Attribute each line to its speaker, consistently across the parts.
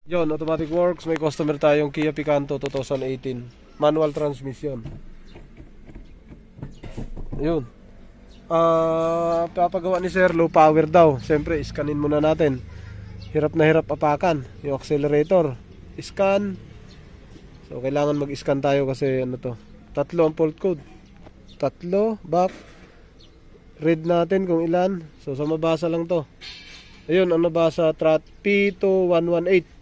Speaker 1: Yon, automatic works. May customer tayong Kia Picanto 2018 manual transmission. Yun. Papagawa ni sir, low power daw. Siyempre, iskanin muna natin. Hirap na hirap apakan yung accelerator. Scan. So, kailangan mag-scan tayo kasi ano to, 3 ang fault code. 3, back. Read natin kung ilan. So, sa mabasa lang to. Ayun, ang nabasa, P2118.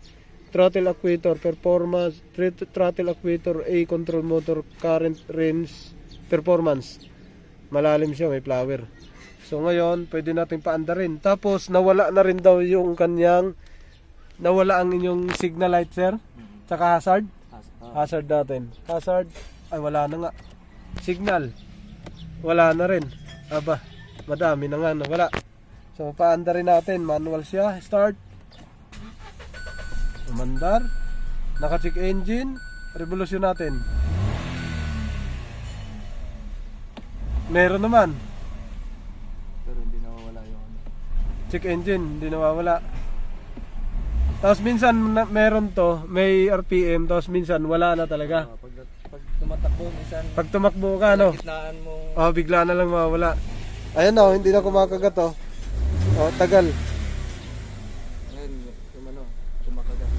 Speaker 1: Throttle actuator, performance, throttle actuator, A, control motor, current, range, performance. Malalim siya, may flower. So ngayon, pwede natin paandarin. Tapos, nawala na rin daw yung kanyang, nawala ang inyong signal light, sir. Tsaka hazard. Hazard natin. Hazard, ay wala na nga. Signal, wala na rin. Aba, madami na nga, nawala. So, paandarin natin. Manual siya. Start. Umandar. Naka-check engine. Revolution natin. Meron naman.
Speaker 2: Pero hindi nawawala yung
Speaker 1: check engine, hindi nawawala. Tapos minsan meron to, may RPM, tapos minsan wala na talaga.
Speaker 2: pag tumatakbo, minsan
Speaker 1: Pag tumakbo ka, no?
Speaker 2: gitnaan mo.
Speaker 1: Oh, bigla na lang mawawala. Ayan na, hindi na kumakagat, oh. Oh, tagal.
Speaker 2: Ngayon, yung ano, kumakagat.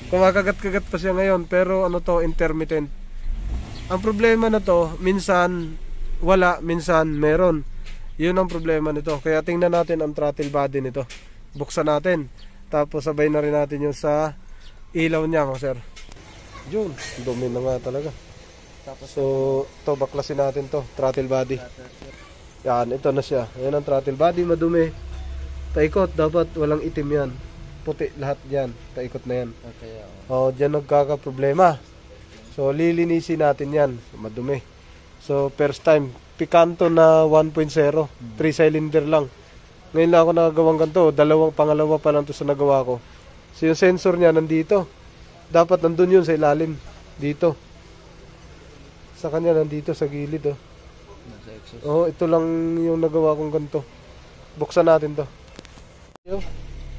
Speaker 1: Kumakagat-kagat pa siya ngayon, pero ano to, intermittent. Ang problema na to, minsan wala, minsan meron. Yun ang problema nito. Kaya tingnan natin ang throttle body nito. Buksan natin. Tapos sabay na rin natin yung sa ilaw niya, sir. Yun, dumi na nga talaga.
Speaker 2: Tapos,
Speaker 1: So, to baklasin natin to, throttle body. Yan, ito na siya. Ayan ang throttle body, madumi. Paikot, dapat walang itim yan. Puti lahat yan, paikot na yan.
Speaker 2: okay,
Speaker 1: O, dyan nagkaka-problema. So, lilinisin natin yan. Madumi. So, first time, Picanto na 1.0. 3 cylinder lang. Ngayon lang ako nakagawang ganito. Pangalawa pa lang to sa nagawa ko. So, yung sensor niya nandito. Dapat nandun yun sa ilalim. Dito. Sa kanya nandito sa gilid, oh.
Speaker 2: nasa exhaust.
Speaker 1: Oh, ito lang yung nagawa kong ganito. Buksan natin to.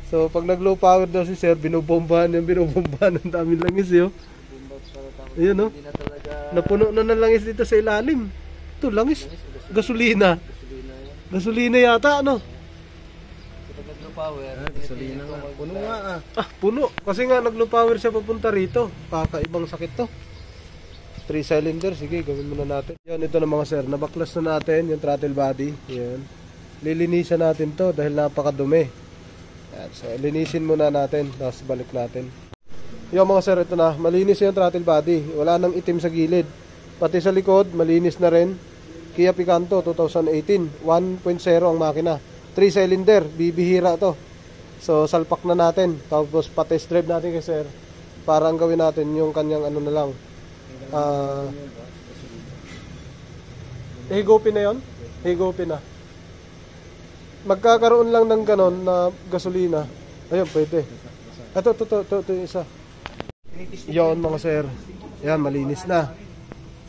Speaker 1: So, pag nag-low power daw si sir, binubombahan ng daming langis, yo. Ayun, no?
Speaker 2: Hindi na talaga
Speaker 1: Napuno na ng langis dito sa ilalim. Ito, langis. Gasolina.
Speaker 2: gasolina yan.
Speaker 1: Gasolina yata, ano?
Speaker 2: So, pag nag-low power,
Speaker 3: gasolina nga. Puno nga ah.
Speaker 1: Ah, puno. Kasi nga nag-low power siya papunta rito. Kakaibang sakit to. 3 cylinder. Sige, gawin muna natin. Yan, ito na mga sir. Nabaklas na natin yung throttle body. Yan. Lilinisan natin to dahil napakadumi. Yan. So, linisin muna natin. Tapos balik natin. Yung mga sir, ito na. Malinis yung throttle body. Wala nang itim sa gilid. Pati sa likod, malinis na rin. Kia Picanto 2018. 1.0 ang makina. 3 cylinder. Bibihira to. So, salpak na natin. Tapos, pa-test drive natin kay sir. Para ang gawin natin yung kanyang ano na lang. Higupin na yun? Higupin na. Magkakaroon lang ng ganon na gasolina. Ayun, pwede. Ito yung isa. Yun mga sir. Yan, malinis na.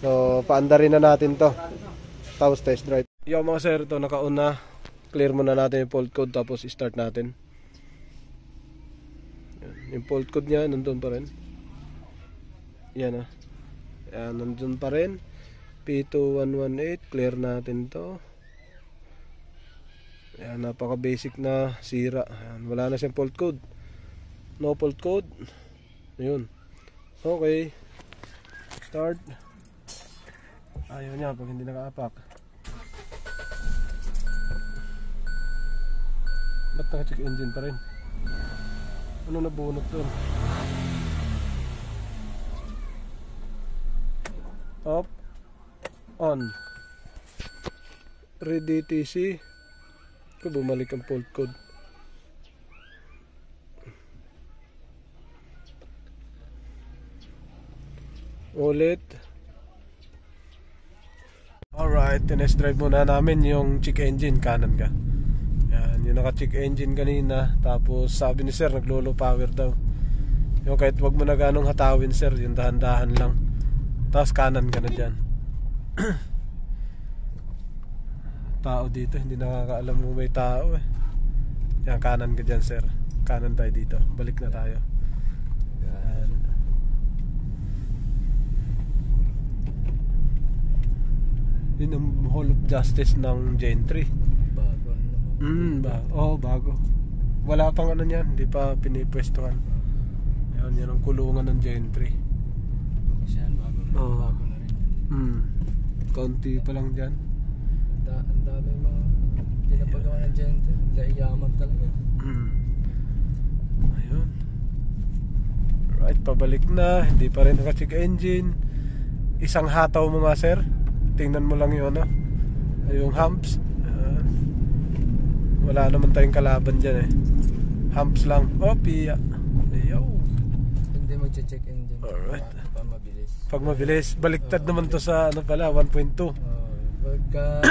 Speaker 1: So, paandarin na natin to. Tapos test drive. Yun mga sir, ito naka-on na. Clear muna natin yung fault code tapos start natin. Yan. Yung fault code niya, nandun pa rin. Yan ah. Yan, nandun pa rin. P2118, clear natin to. Yan, napaka basic na sira. Yan, wala na siyang fault code. No fault code. Ayun. Okay. Start. Ayaw niya pag hindi nakaapak. Ba't naka-check engine pa rin? Ano nabunot doon? Off. On. Ready TC. Kung bumalik ang fault code. Ulit. Alright, tinest drive muna namin yung check engine, kanan ka. Yan, yung naka-check engine kanina. Tapos sabi ni sir, nag-low power daw. Yung kahit wag mo na ganong hatawin sir, yung dahan-dahan lang. Tapos kanan ka na dyan. Tao dito, hindi nakakaalam mo may tao eh. Yan, kanan ka dyan sir. Kanan tayo dito, balik na tayo. Yun ang Hall of Justice ng Gentry.
Speaker 2: Bago naman.
Speaker 1: Bago. Wala pang ano niyan, hindi pa pinipwestuhan. Yan ang kulungan ng Gentry.
Speaker 2: Kasi yan, bago na rin.
Speaker 1: Konti pa lang dyan.
Speaker 2: Ang dami mga pinapagawa ng Gentry. Yayaman talaga.
Speaker 1: Ayun. Right, pabalik na. Hindi pa rin naka-check engine. Isang hataw mo nga, sir. Tingnan mo lang yun, yung humps. Wala naman tayong kalaban dyan humps lang. Piya. Ayaw.
Speaker 2: Hindi mo check engine.
Speaker 1: Alright.
Speaker 2: Pa mabilis.
Speaker 1: Pag mabilis, baliktad naman to sa 1.2.
Speaker 2: Pagka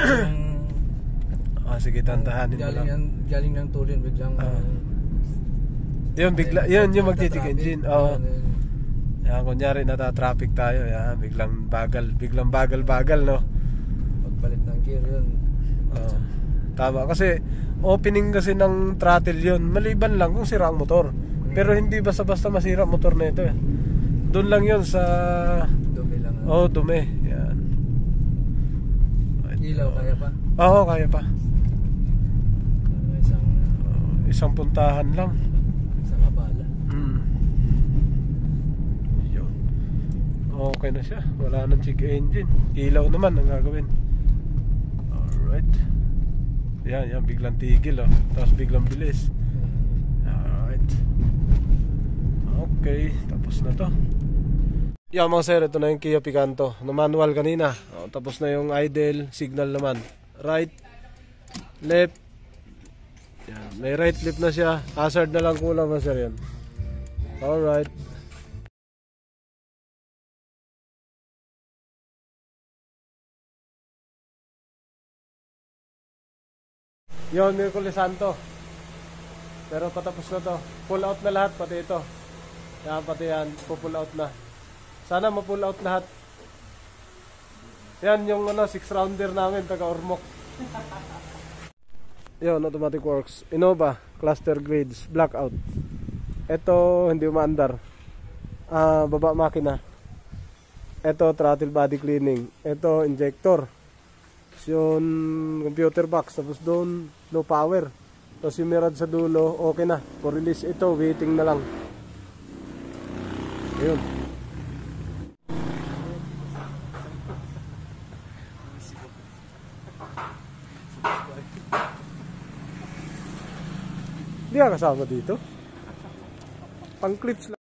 Speaker 1: sige, tantahanin mo lang.
Speaker 2: galing ng tulin biglang
Speaker 1: yun yung mag-check engine. Yan, kunyari nata-traffic tayo, yan, biglang bagal, no?
Speaker 2: Pagpalit ng gear yun.
Speaker 1: Tama, kasi opening kasi ng throttle yun, maliban lang kung sira ang motor. Pero hindi basta-basta masira ang motor na ito Doon lang yun sa
Speaker 2: dumi lang.
Speaker 1: dumi. Yan.
Speaker 2: Ilaw, kaya pa?
Speaker 1: Oo, kaya pa.
Speaker 2: Isang
Speaker 1: Isang puntahan lang.
Speaker 2: Isang abala.
Speaker 1: Yun. Okay na siya. Wala nang check engine. Ilaw naman ang gagawin. Alright. Yan, biglang tigil tapos biglang bilis. Alright. Okay, tapos na to. Yan mga sir, ito na yung Kia Picanto na manual kanina. Tapos na yung idle, signal naman. Right, left. Yan, may right left na siya. Hazard na lang kulang mga sir yan. Alright. Yon, Miracle Santo. Pero patapos na to. Pull out na lahat, pati ito. Yan, pati yan. Pull out na. Sana ma-pull out lahat. Yan yung 6-rounder namin, taga-Ormoc. Yon, automatic works. Innova, cluster grids, blackout. Ito, hindi umaandar. Baba makina. Ito, throttle body cleaning. Ito, injector. Yung computer box. Tapos doon, no power. Tapos yung mirad sa dulo, okay na. For release ito, waiting na lang. Ayun. Hindi ka kasama dito. Pang clips lang.